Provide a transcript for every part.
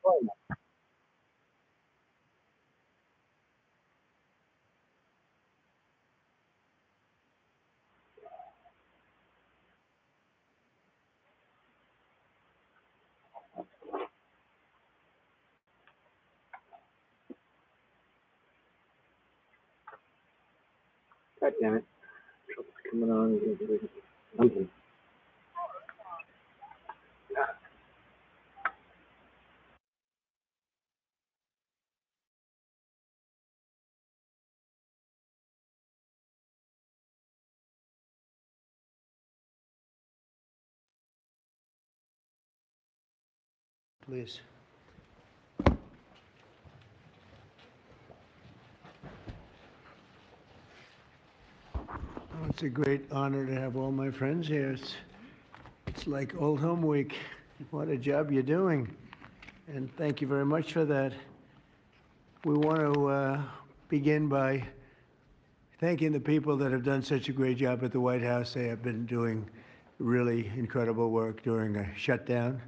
God damn it. Trouble's coming on. Something. Please. Oh, it's a great honor to have all my friends here. It's like old home week. What a job you're doing. And thank you very much for that. We want to begin by thanking the people that have done such a great job at the White House. They have been doing really incredible work during a shutdown.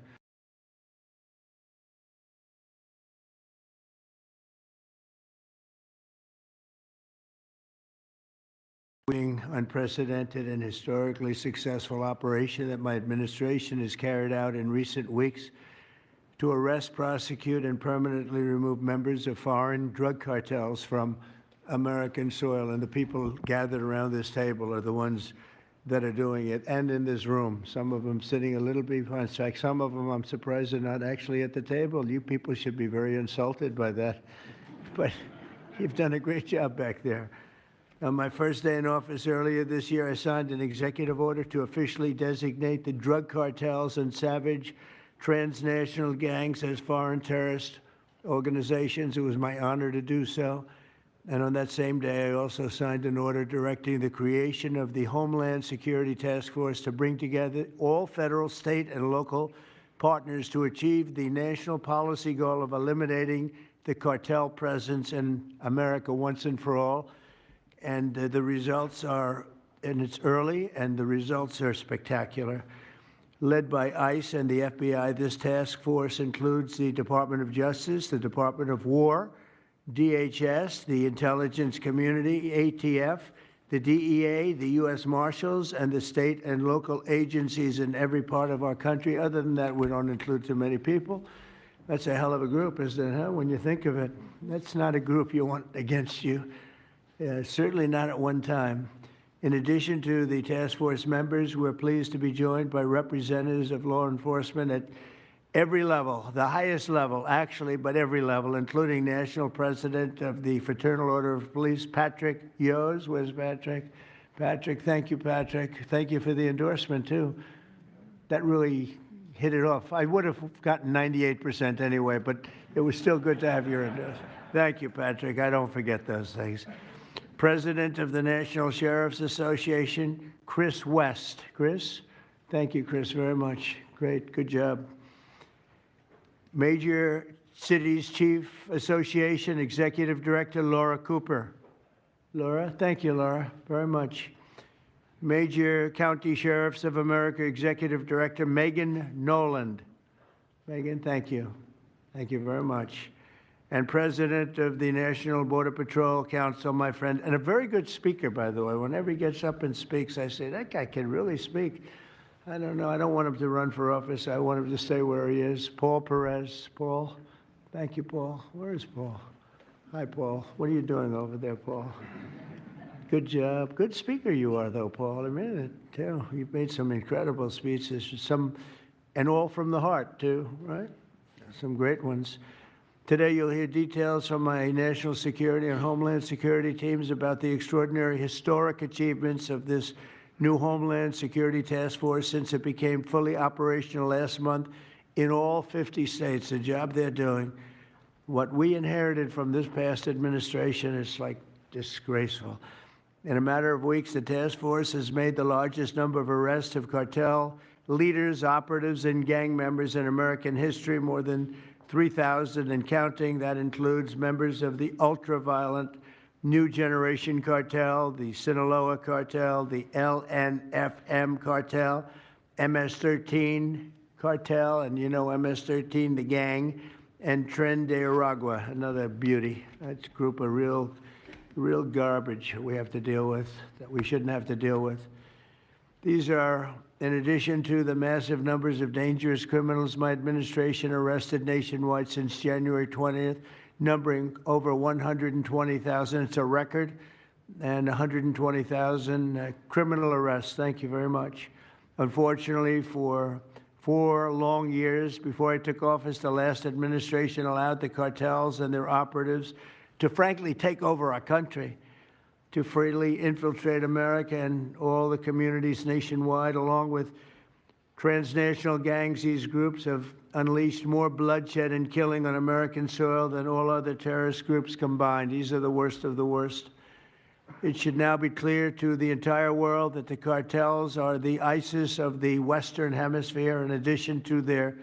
Unprecedented and historically successful operation that my administration has carried out in recent weeks to arrest, prosecute, and permanently remove members of foreign drug cartels from American soil. And the people gathered around this table are the ones that are doing it, and in this room. Some of them sitting a little bit behind. In fact, some of them I'm surprised are not actually at the table. You people should be very insulted by that. But you've done a great job back there. On my first day in office earlier this year, I signed an executive order to officially designate the drug cartels and savage transnational gangs as foreign terrorist organizations. It was my honor to do so. And on that same day, I also signed an order directing the creation of the Homeland Security Task Force to bring together all federal, state, and local partners to achieve the national policy goal of eliminating the cartel presence in America once and for all. And the results are, and it's early, and the results are spectacular. Led by ICE and the FBI, this task force includes the Department of Justice, the Department of War, DHS, the intelligence community, ATF, the DEA, the U.S. Marshals, and the state and local agencies in every part of our country. Other than that, we don't include too many people. That's a hell of a group, isn't it, huh? When you think of it. That's not a group you want against you. Certainly not at one time. In addition to the task force members, we're pleased to be joined by representatives of law enforcement at every level, the highest level, actually, but every level, including National President of the Fraternal Order of Police, Patrick Yos. Where's Patrick? Patrick, thank you, Patrick. Thank you for the endorsement, too. That really hit it off. I would have gotten 98% anyway, but it was still good to have your endorsement. Thank you, Patrick. I don't forget those things. President of the National Sheriff's Association, Chris West. Chris? Thank you, Chris, very much. Great, good job. Major Cities Chief Association Executive Director, Laura Cooper. Laura? Thank you, Laura, very much. Major County Sheriffs of America Executive Director, Megan Noland. Megan, thank you. Thank you very much. And President of the National Border Patrol Council, my friend, and a very good speaker, by the way. Whenever he gets up and speaks, I say, that guy can really speak. I don't know. I don't want him to run for office. I want him to stay where he is. Paul Perez. Paul? Thank you, Paul. Where is Paul? Hi, Paul. What are you doing over there, Paul? Good job. Good speaker you are, though, Paul. I mean it, too. You've made some incredible speeches, and all from the heart, too, right? Some great ones. Today, you'll hear details from my national security and homeland security teams about the extraordinary historic achievements of this new Homeland Security Task Force since it became fully operational last month in all 50 states, the job they're doing. What we inherited from this past administration is like disgraceful. In a matter of weeks, the task force has made the largest number of arrests of cartel leaders, operatives, and gang members in American history, more than 3,000 and counting. That includes members of the ultra-violent New Generation Cartel, the Sinaloa Cartel, the LNFM Cartel, MS-13 Cartel, and you know MS-13, the gang, and Tren de Aragua, another beauty. That's a group of real garbage we have to deal with, that we shouldn't have to deal with. These are, in addition to the massive numbers of dangerous criminals my administration arrested nationwide since January 20th, numbering over 120,000. It's a record, and 120,000 criminal arrests. Thank you very much. Unfortunately, for 4 long years before I took office, the last administration allowed the cartels and their operatives to frankly take over our country, to freely infiltrate America and all the communities nationwide. Along with transnational gangs, these groups have unleashed more bloodshed and killing on American soil than all other terrorist groups combined. These are the worst of the worst. It should now be clear to the entire world that the cartels are the ISIS of the Western Hemisphere, in addition to their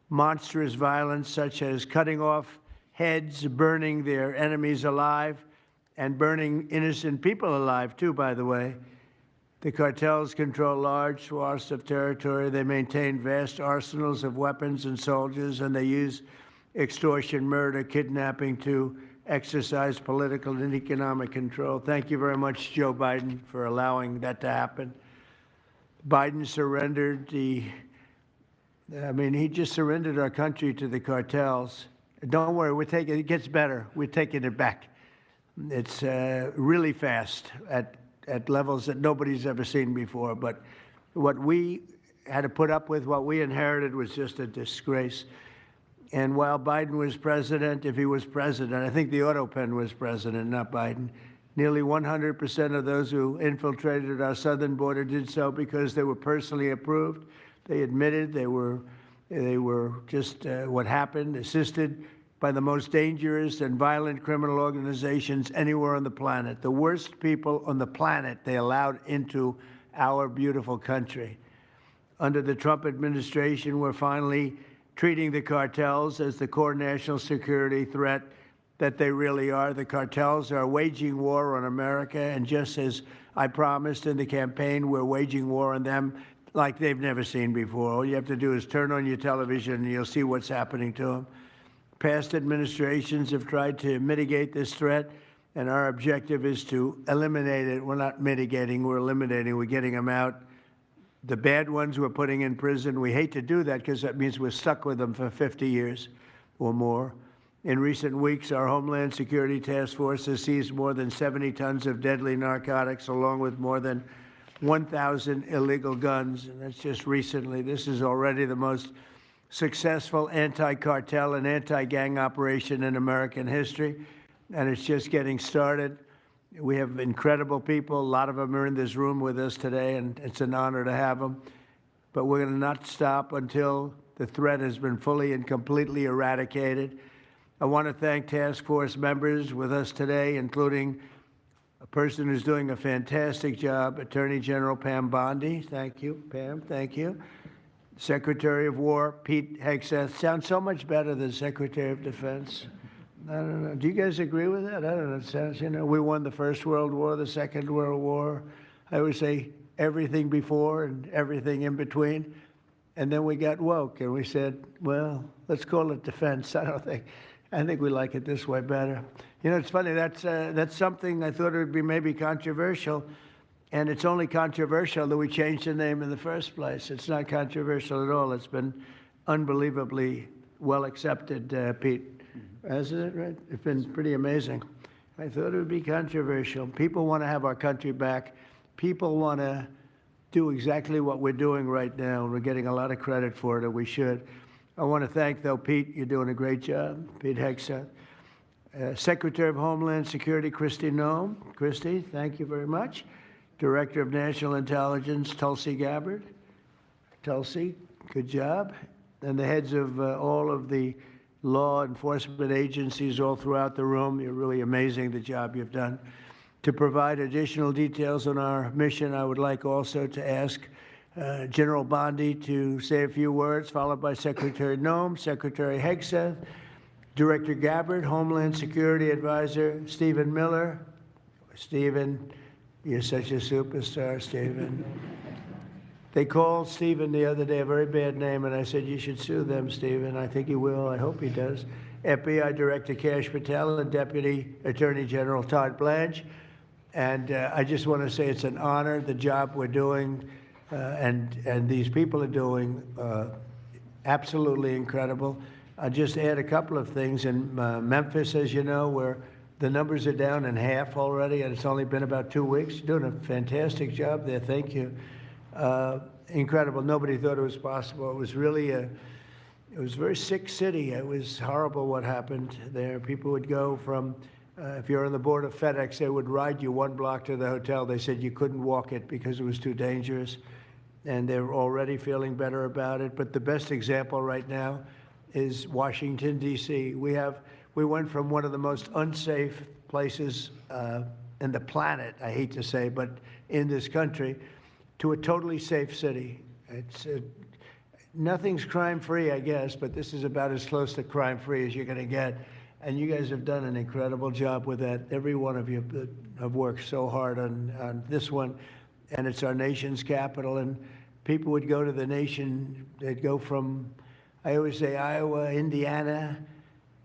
monstrous violence, such as cutting off heads, burning their enemies alive, and burning innocent people alive, too, by the way. The cartels control large swaths of territory. They maintain vast arsenals of weapons and soldiers, and they use extortion, murder, kidnapping to exercise political and economic control. Thank you very much, Joe Biden, for allowing that to happen. Biden surrendered he just surrendered our country to the cartels. Don't worry, it gets better. We're taking it back. It's really fast at levels that nobody's ever seen before. But what we had to put up with, what we inherited, was just a disgrace. And while Biden was president, if he was president, I think the Autopen was president, not Biden, nearly 100% of those who infiltrated our southern border did so because they were personally approved. They admitted they were just what happened, assisted by the most dangerous and violent criminal organizations anywhere on the planet. The worst people on the planet they allowed into our beautiful country. Under the Trump administration, we're finally treating the cartels as the core national security threat that they really are. The cartels are waging war on America, and just as I promised in the campaign, we're waging war on them like they've never seen before. All you have to do is turn on your television and you'll see what's happening to them. Past administrations have tried to mitigate this threat, and our objective is to eliminate it. We're not mitigating, we're eliminating. We're getting them out. The bad ones we're putting in prison. We hate to do that because that means we're stuck with them for 50 years or more. In recent weeks, our Homeland Security Task Force has seized more than 70 tons of deadly narcotics, along with more than 1,000 illegal guns. And that's just recently. This is already the most successful anti-cartel and anti-gang operation in American history, and it's just getting started. We have incredible people. A lot of them are in this room with us today, and it's an honor to have them. But we're going to not stop until the threat has been fully and completely eradicated. I want to thank task force members with us today, including a person who's doing a fantastic job, Attorney General Pam Bondi. Thank you, Pam. Thank you. Secretary of War Pete Hegseth. Sounds so much better than Secretary of Defense. I don't know. Do you guys agree with that? I don't know. It sounds, we won the First World War, the Second World War. I would say everything before and everything in between. And then we got woke and we said, well, let's call it defense. I think we like it this way better. It's funny. That's something I thought it would be maybe controversial. And it's only controversial that we changed the name in the first place. It's not controversial at all. It's been unbelievably well accepted, Pete. Hasn't it, right? It's been pretty amazing. I thought it would be controversial. People want to have our country back. People want to do exactly what we're doing right now, and we're getting a lot of credit for it, and we should. I want to thank, though, Pete. You're doing a great job, Pete Hegseth. Secretary of Homeland Security, Kristi Noem. Kristi, thank you very much. Director of National Intelligence, Tulsi Gabbard. Tulsi, good job. And the heads of all of the law enforcement agencies all throughout the room. You're really amazing, the job you've done. To provide additional details on our mission, I would like also to ask General Bondi to say a few words, followed by Secretary Noem, Secretary Hegseth, Director Gabbard, Homeland Security Advisor Stephen Miller. Stephen, you're such a superstar, Stephen. They called Stephen the other day, a very bad name, and I said, you should sue them, Stephen. I think he will. I hope he does. FBI Director Kash Patel and Deputy Attorney General Todd Blanche. And I just want to say it's an honor, the job we're doing, and these people are doing absolutely incredible. I'll just add a couple of things. In Memphis, as you know, where the numbers are down in half already, and it's only been about 2 weeks. Doing a fantastic job there. Thank you. Incredible. Nobody thought it was possible. It was really it was a very sick city. It was horrible what happened there. People would go from, if you're on the board of FedEx, they would ride you 1 block to the hotel. They said you couldn't walk it because it was too dangerous. And they're already feeling better about it. But the best example right now is Washington, D.C. We went from one of the most unsafe places in the planet, I hate to say, but in this country, to a totally safe city. It's nothing's crime-free, I guess, but this is about as close to crime-free as you're going to get. And you guys have done an incredible job with that. Every one of you have worked so hard on this one, and it's our nation's capital. And people would go to the nation. They'd go from, I always say, Iowa, Indiana.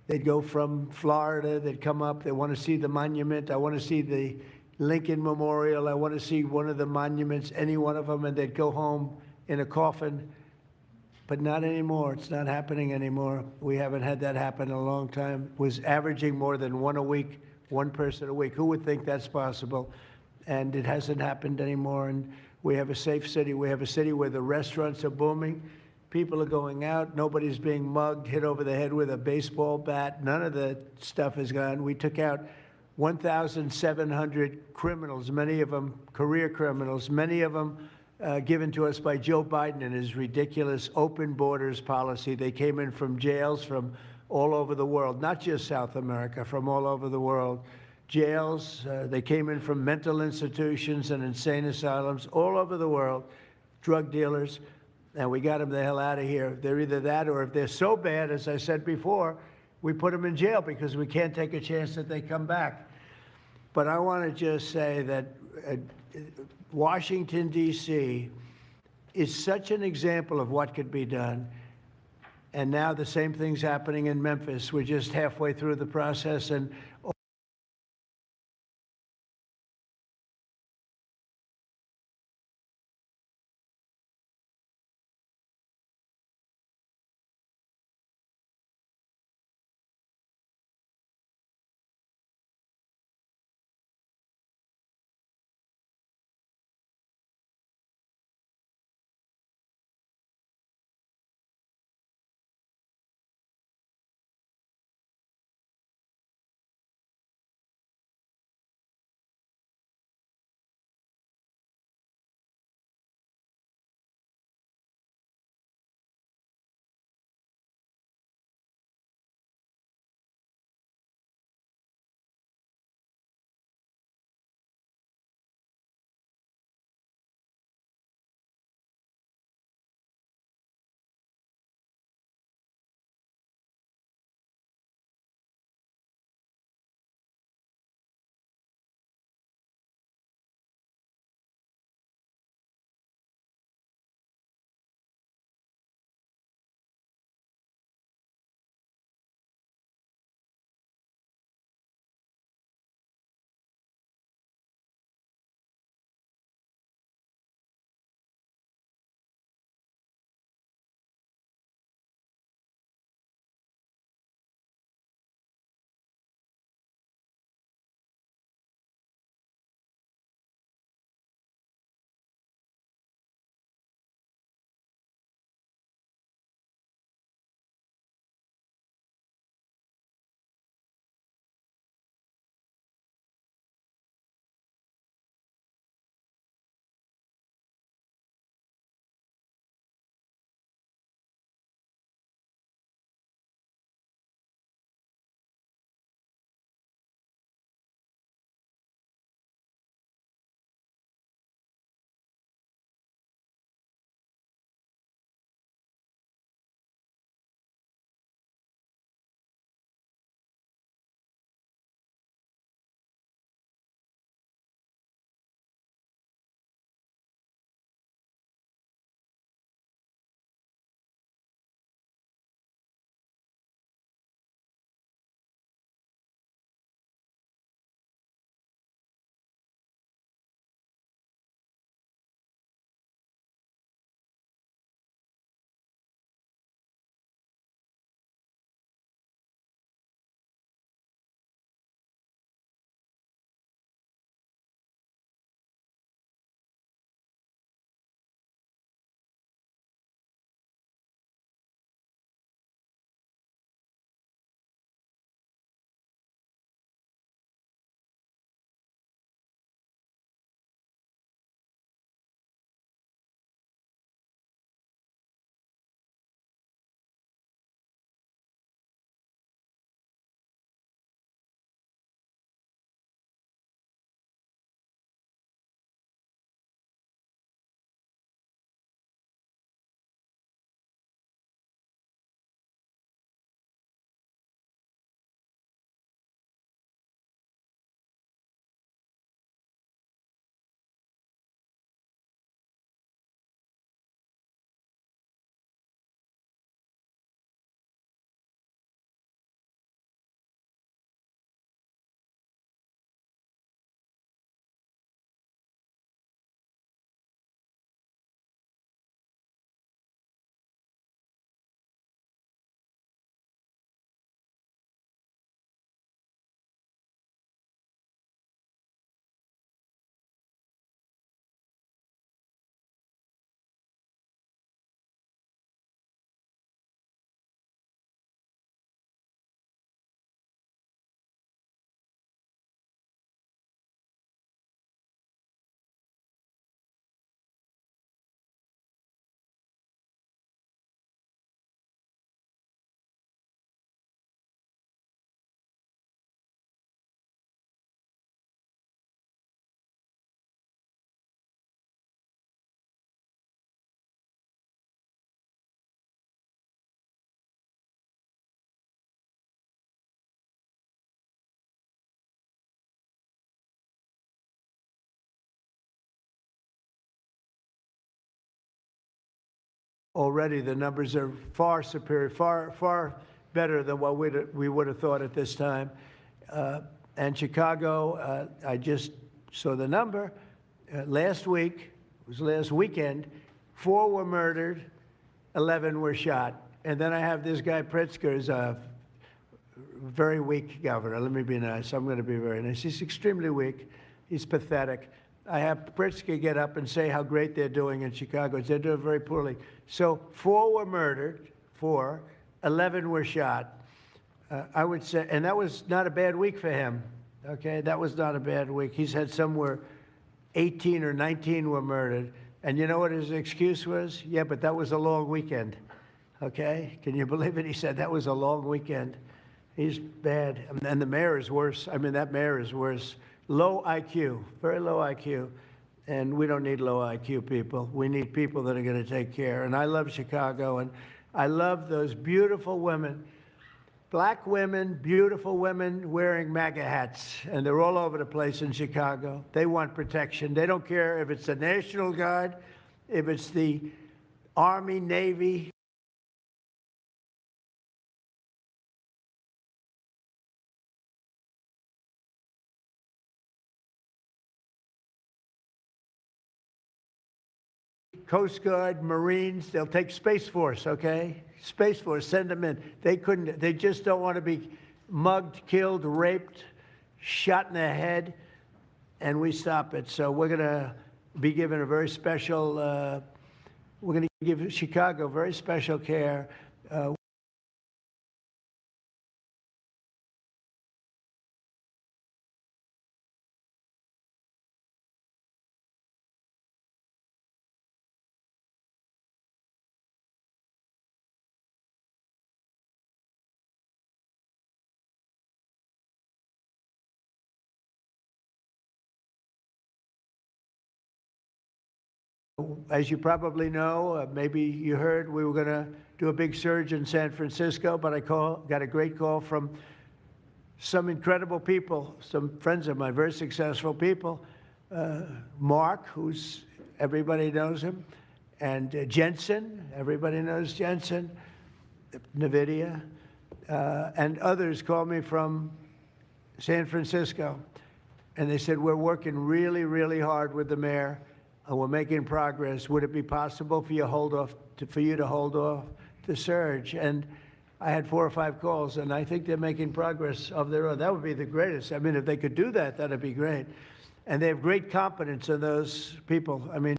They'd go from Florida. They'd come up. They want to see the monument. I want to see the Lincoln Memorial. I want to see one of the monuments, any one of them, and they'd go home in a coffin. But not anymore. It's not happening anymore. We haven't had that happen in a long time. It was averaging more than one a week, one person a week. Who would think that's possible? And it hasn't happened anymore. And we have a safe city. We have a city where the restaurants are booming. People are going out. Nobody's being mugged, hit over the head with a baseball bat. None of the stuff is gone. We took out 1,700 criminals, many of them career criminals, many of them given to us by Joe Biden and his ridiculous open borders policy. They came in from jails from all over the world, not just South America, from all over the world. Jails, they came in from mental institutions and insane asylums all over the world, drug dealers, and we got them the hell out of here. They're either that, or if they're so bad, as I said before, we put them in jail because we can't take a chance that they come back. But I want to just say that Washington, D.C. is such an example of what could be done. And now the same thing's happening in Memphis. We're just halfway through the process, and already the numbers are far superior, far better than what we would have thought at this time. And Chicago, I just saw the number last week, it was last weekend, 4 were murdered, 11 were shot. And then I have this guy Pritzker's a very weak governor. Let me be nice. I'm going to be very nice. He's extremely weak. He's pathetic. I have Pritzker get up and say how great they're doing in Chicago. They're doing very poorly. So 4 were murdered, 4, 11 were shot. I would say, and that was not a bad week for him. Okay, that was not a bad week. He's had somewhere 18 or 19 were murdered. And you know what his excuse was? Yeah, but that was a long weekend. Okay, can you believe it? He said that was a long weekend. He's bad. And the mayor is worse. I mean, that mayor is worse. Low IQ, very low IQ. And we don't need low IQ people. We need people that are going to take care. And I love Chicago, and I love those beautiful women, black women, beautiful women wearing MAGA hats. And they're all over the place in Chicago. They want protection. They don't care if it's the National Guard, if it's the Army, Navy. Coast Guard, Marines, they'll take Space Force, okay? Space Force, send them in. They just don't want to be mugged, killed, raped, shot in the head, and we stop it. So we're going to be given a very special, we're going to give Chicago very special care. As you probably know, maybe you heard, we were going to do a big surge in San Francisco, but I got a great call from some incredible people, some friends of mine, very successful people. Mark, everybody knows him, and Jensen, everybody knows Jensen, NVIDIA, and others called me from San Francisco, and they said, we're working really, really hard with the mayor, and we're making progress. Would it be possible for you to hold off the surge? And I had 4 or 5 calls, and I think they're making progress of their own. That would be the greatest. I mean, if they could do that, that'd be great. And they have great confidence in those people. I mean,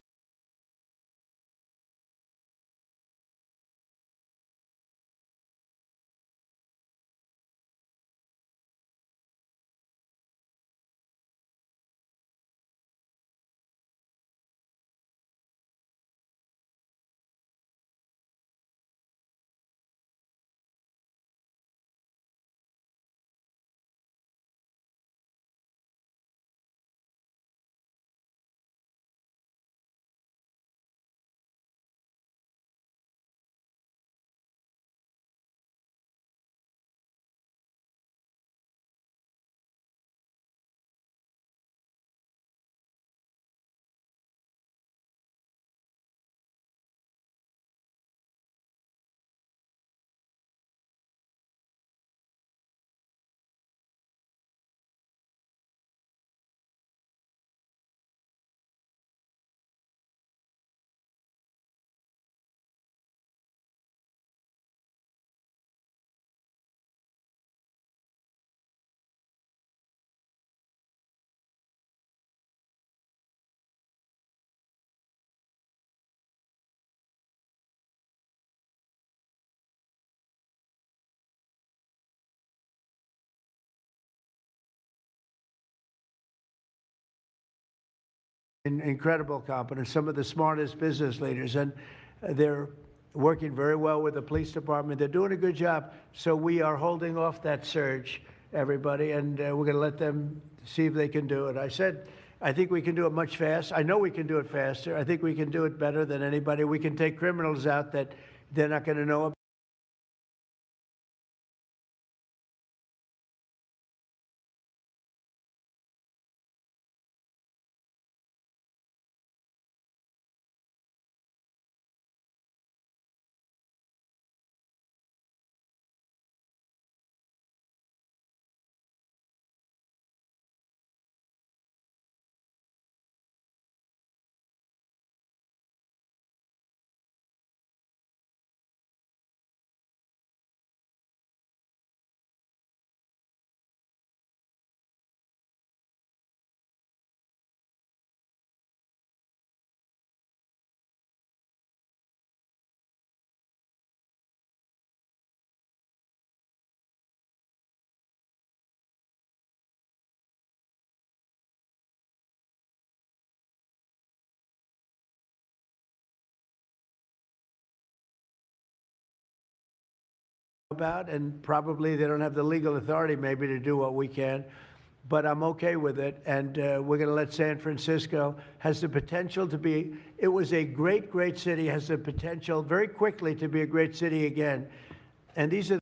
incredible competence, some of the smartest business leaders, and they're working very well with the police department. They're doing a good job. So we are holding off that surge, everybody, and we're going to let them see if they can do it. I said, I think we can do it much faster. I know we can do it faster. I think we can do it better than anybody. We can take criminals out that they're not going to know about. about, and probably they don't have the legal authority maybe to do what we can, but I'm okay with it. And we're going to let San Francisco, has the potential to be, it was a great, great city, has the potential very quickly to be a great city again. And these are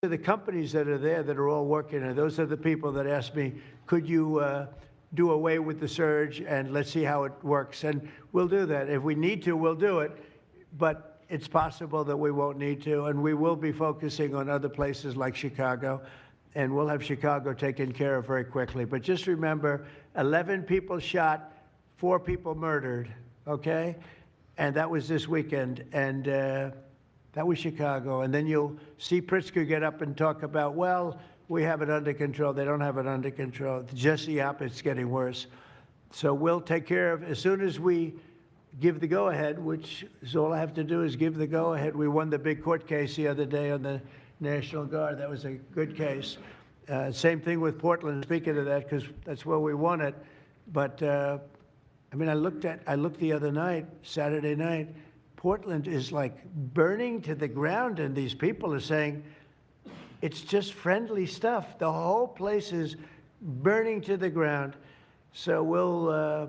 the companies that are there that are all working, and those are the people that asked me, could you do away with the surge and let's see how it works? And we'll do that. If we need to, we'll do it. But it's possible that we won't need to, and we will be focusing on other places like Chicago, and we'll have Chicago taken care of very quickly. But just remember, 11 people shot, 4 people murdered, okay? And that was this weekend. And that was Chicago. And then you'll see Pritzker get up and talk about, well, we have it under control. They don't have it under control. It's just the opposite. It's getting worse. So we'll take care of, as soon as we give the go-ahead, which is all I have to do is give the go-ahead. We won the big court case the other day on the National Guard. That was a good case. Same thing with Portland, speaking of that, because that's where we won it. But, I mean, I looked the other night, Saturday night, Portland is like burning to the ground, and these people are saying it's just friendly stuff. The whole place is burning to the ground. So we'll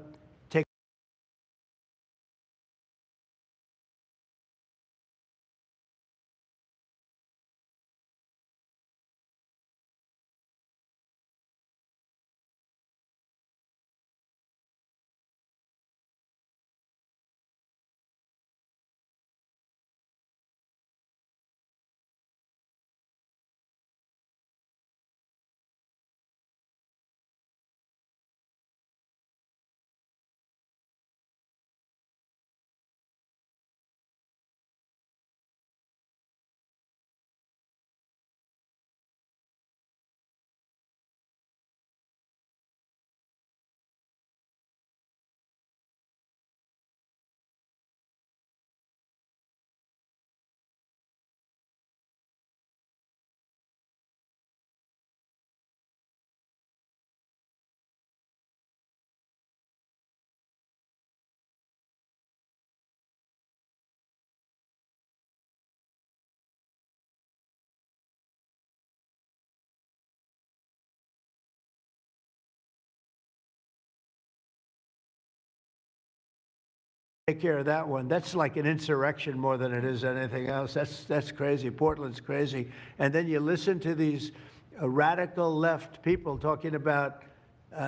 take care of that one. That's like an insurrection more than it is anything else. That's crazy. Portland's crazy. And then you listen to these radical left people talking about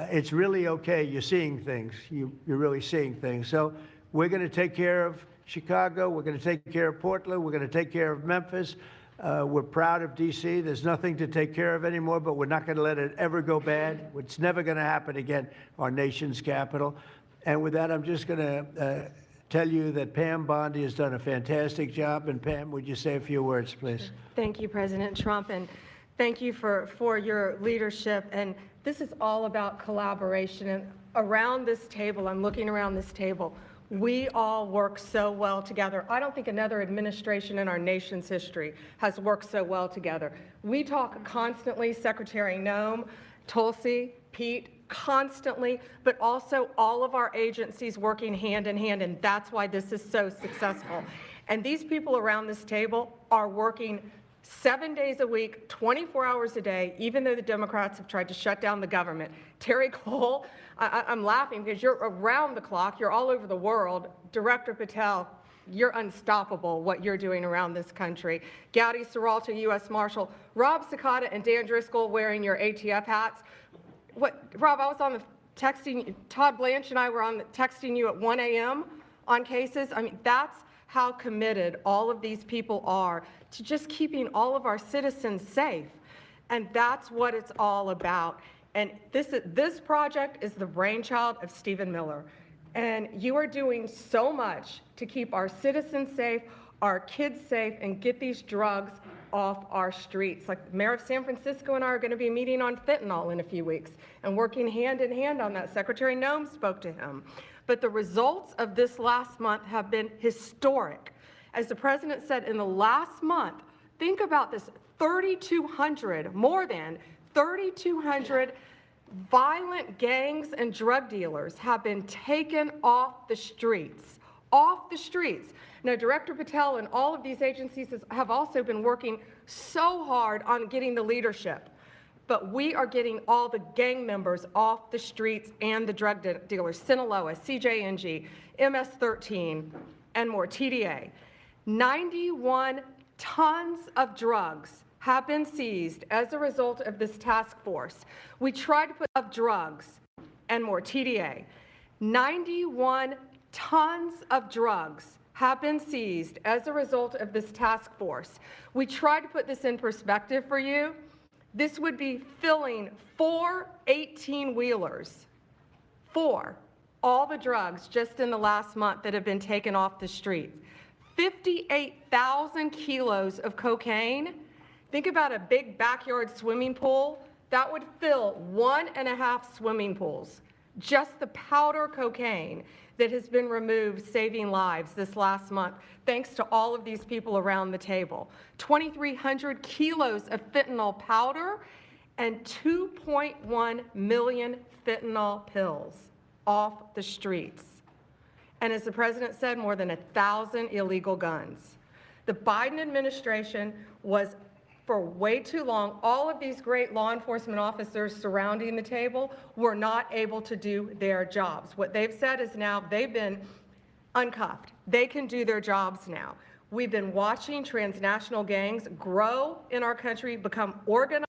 it's really okay. You're seeing things. You're really seeing things. So we're going to take care of Chicago. We're going to take care of Portland. We're going to take care of Memphis. We're proud of D.C. There's nothing to take care of anymore, but we're not going to let it ever go bad. It's never going to happen again, our nation's capital. And with that, I'm just going to tell you that Pam Bondi has done a fantastic job. And Pam, would you say a few words, please? Thank you, President Trump, and thank you for your leadership. And this is all about collaboration. And around this table, I'm looking around this table, we all work so well together. I don't think another administration in our nation's history has worked so well together. We talk constantly, Secretary Noem, Tulsi, Pete, constantly, but also all of our agencies working hand in hand, and that's why this is so successful. And these people around this table are working 7 days a week, 24 hours a day, even though the Democrats have tried to shut down the government. Terry Cole, I'm laughing because you're around the clock, you're all over the world. Director Patel, you're unstoppable what you're doing around this country. Gowdy Serralto, U.S. Marshal, Rob Sakata and Dan Driscoll wearing your ATF hats. Rob, I was on the texting, Todd Blanche and I were on the texting you at 1 a.m. on cases. I mean, that's how committed all of these people are to just keeping all of our citizens safe. And that's what it's all about. And this project is the brainchild of Stephen Miller. And you are doing so much to keep our citizens safe, our kids safe, and get these drugs off our streets. Like the mayor of San Francisco and I are going to be meeting on fentanyl in a few weeks and working hand in hand on that. Secretary Noem spoke to him. But the results of this last month have been historic. As the president said, in the last month, think about this, 3,200, more than 3,200 violent gangs and drug dealers have been taken off the streets. Off the streets. Now, Director Patel and all of these agencies have also been working so hard on getting the leadership, but we are getting all the gang members off the streets and the drug dealers, Sinaloa, CJNG, MS-13, and more, TDA. 91 tons of drugs have been seized as a result of this task force. We tried to put up drugs and more, TDA. 91 tons of drugs have been seized as a result of this task force. We tried to put this in perspective for you. This would be filling 4 18-wheelers for all the drugs just in the last month that have been taken off the streets. 58,000 kilos of cocaine. Think about a big backyard swimming pool. That would fill 1.5 swimming pools. Just the powder cocaine that has been removed, saving lives this last month, thanks to all of these people around the table. 2,300 kilos of fentanyl powder and 2.1 million fentanyl pills off the streets. And as the president said, more than 1,000 illegal guns. The Biden administration was, for way too long, all of these great law enforcement officers surrounding the table were not able to do their jobs. What they've said is now they've been uncuffed. They can do their jobs now. We've been watching transnational gangs grow in our country, become organized.